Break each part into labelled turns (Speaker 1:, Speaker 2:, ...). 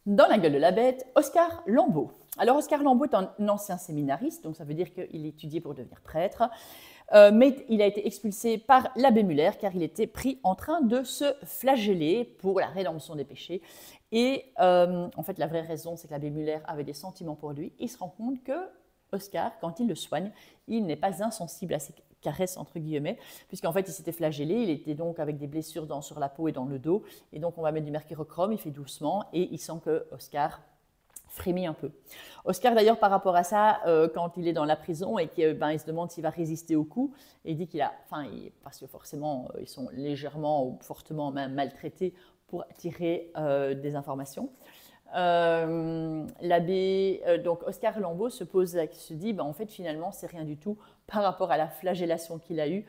Speaker 1: Dans la gueule de la bête, Oscar Lambeau. Alors Oscar Lambeau est un ancien séminariste, donc ça veut dire qu'il étudiait pour devenir prêtre, mais il a été expulsé par l'abbé Muller car il était pris en train de se flageller pour la rédemption des péchés. Et en fait, la vraie raison, c'est que l'abbé Muller avait des sentiments pour lui. Il se rend compte que Oscar, quand il le soigne, il n'est pas insensible à ses caresses, entre guillemets, puisqu'en fait, il s'était flagellé, il était donc avec des blessures sur la peau et dans le dos, et donc on va mettre du mercurochrome, il fait doucement, et il sent que Oscar frémit un peu. Oscar, d'ailleurs, par rapport à ça, quand il est dans la prison et qu'il il se demande s'il va résister au coup, et il dit qu'il a, parce que forcément, ils sont légèrement ou fortement même maltraités pour tirer des informations. L'abbé, donc Oscar Lambeau se dit, en fait, finalement, c'est rien du tout par rapport à la flagellation qu'il a eue.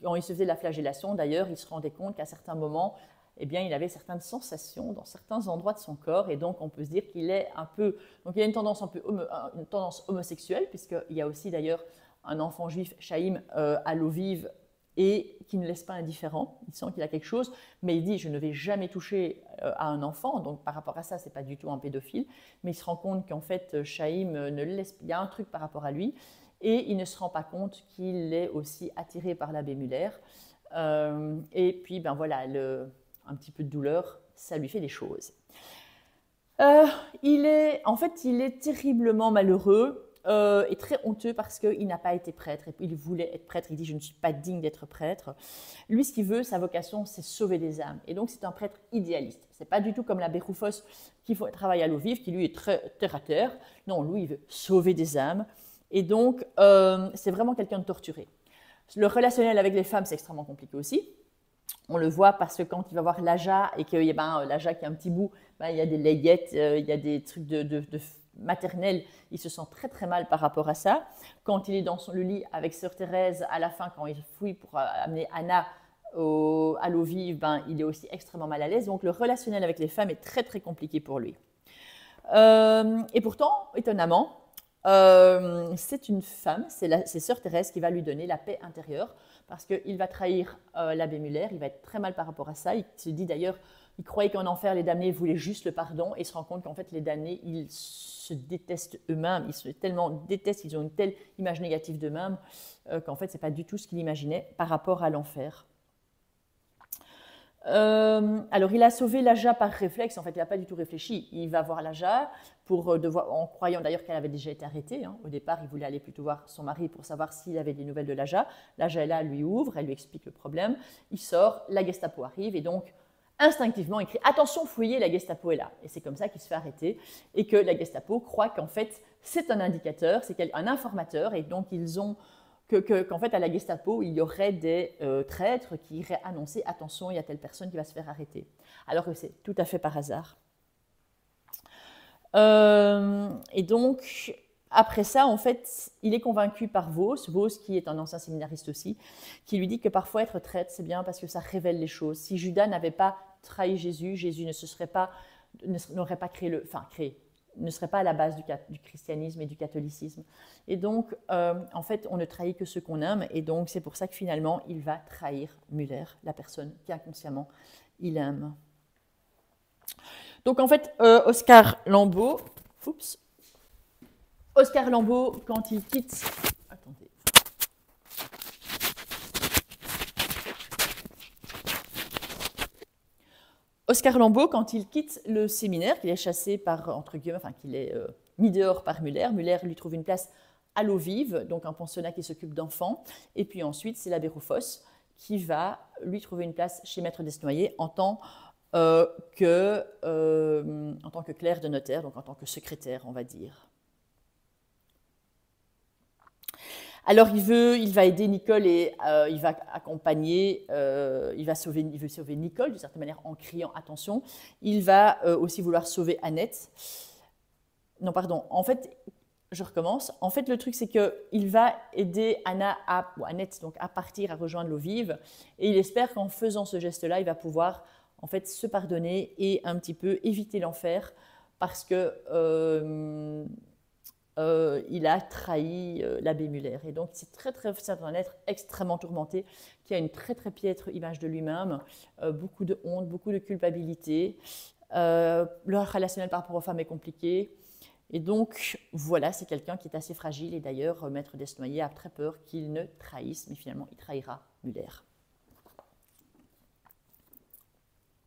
Speaker 1: Quand il se faisait de la flagellation, d'ailleurs, il se rendait compte qu'à certains moments, eh bien, il avait certaines sensations dans certains endroits de son corps, et donc on peut se dire qu'il est un peu, donc il a une tendance une tendance homosexuelle, puisqu'il y a aussi d'ailleurs un enfant juif, Chaim, à l'eau vive, et qui ne laisse pas indifférent. Il sent qu'il a quelque chose, mais il dit je ne vais jamais toucher à un enfant, donc par rapport à ça, c'est pas du tout un pédophile, mais il se rend compte qu'en fait, Chaim ne le laisse, il y a un truc par rapport à lui, et il ne se rend pas compte qu'il est aussi attiré par l'abbé Muller. Et puis, voilà, un petit peu de douleur, ça lui fait des choses. Il est terriblement malheureux et très honteux parce qu'il n'a pas été prêtre. Et puis il voulait être prêtre, il dit « je ne suis pas digne d'être prêtre ». Lui, ce qu'il veut, sa vocation, c'est sauver des âmes. Et donc, c'est un prêtre idéaliste. Ce n'est pas du tout comme l'abbé Rufos qui travaille à l'eau vive, qui lui est très terre-à-terre. Non, lui, il veut sauver des âmes. Et donc, c'est vraiment quelqu'un de torturé. Le relationnel avec les femmes, c'est extrêmement compliqué aussi. On le voit parce que quand il va voir Laja et que Laja qui a un petit bout, il y a des layettes, il y a des trucs de maternelle, il se sent très très mal par rapport à ça. Quand il est dans le lit avec sœur Thérèse, à la fin, quand il fouille pour amener Anna à l'eau vive, il est aussi extrêmement mal à l'aise. Donc le relationnel avec les femmes est très très compliqué pour lui. Et pourtant, étonnamment, c'est une femme, c'est sœur Thérèse qui va lui donner la paix intérieure, parce qu'il va trahir l'abbé Muller, il va être très mal par rapport à ça. Il se dit d'ailleurs, il croyait qu'en enfer, les damnés voulaient juste le pardon, et il se rend compte qu'en fait, les damnés, ils se détestent eux-mêmes, ils se tellement détestent, ils ont une telle image négative d'eux-mêmes, qu'en fait, ce n'est pas du tout ce qu'il imaginait par rapport à l'enfer. Alors, il a sauvé Laja par réflexe, en fait, il n'a pas du tout réfléchi. Il va voir Laja en croyant d'ailleurs qu'elle avait déjà été arrêtée. Au départ, il voulait aller plutôt voir son mari pour savoir s'il avait des nouvelles de Laja. Laja est là, lui ouvre, elle lui explique le problème. Il sort, la Gestapo arrive et donc, instinctivement, il crie « Attention, fouillez, la Gestapo est là ». Et c'est comme ça qu'il se fait arrêter et que la Gestapo croit qu'en fait, c'est un indicateur, c'est un informateur et donc ils ont... qu'en fait, à la Gestapo, il y aurait des traîtres qui iraient annoncer « Attention, il y a telle personne qui va se faire arrêter ». Alors que c'est tout à fait par hasard. Et donc, après ça, en fait, il est convaincu par Vos qui est un ancien séminariste aussi, qui lui dit que parfois être traître, c'est bien parce que ça révèle les choses. Si Judas n'avait pas trahi Jésus, Jésus n'aurait pas ne serait pas à la base du christianisme et du catholicisme. Et donc, en fait, on ne trahit que ceux qu'on aime, et donc c'est pour ça que finalement, il va trahir Muller, la personne qui inconsciemment il aime. Donc en fait, Oscar Lambeau, quand il quitte... Attendez. Oscar Lambeau, quand il quitte le séminaire, qu'il est chassé par, entre guillemets, qu'il est mis dehors par Muller, Muller lui trouve une place à l'eau vive, donc un pensionnat qui s'occupe d'enfants, et puis ensuite c'est l'abbé Rufos qui va lui trouver une place chez Maître Desnoyers en tant que clerc de notaire, donc en tant que secrétaire, on va dire. Alors il va aider Nicole et il va accompagner, il veut sauver Nicole d'une certaine manière en criant attention. Il va aussi vouloir sauver Annette. Non, pardon, en fait, je recommence. En fait, le truc, c'est qu'il va aider Annette donc, à partir, à rejoindre l'eau vive, et il espère qu'en faisant ce geste-là, il va pouvoir en fait se pardonner et un petit peu éviter l'enfer parce que il a trahi l'abbé Muller. Et donc, c'est un être extrêmement tourmenté qui a une très très piètre image de lui-même, beaucoup de honte, beaucoup de culpabilité. Le relationnel par rapport aux femmes est compliqué. Et donc, voilà, c'est quelqu'un qui est assez fragile. Et d'ailleurs, Maître Desnoyers a très peur qu'il ne trahisse, mais finalement, il trahira Muller.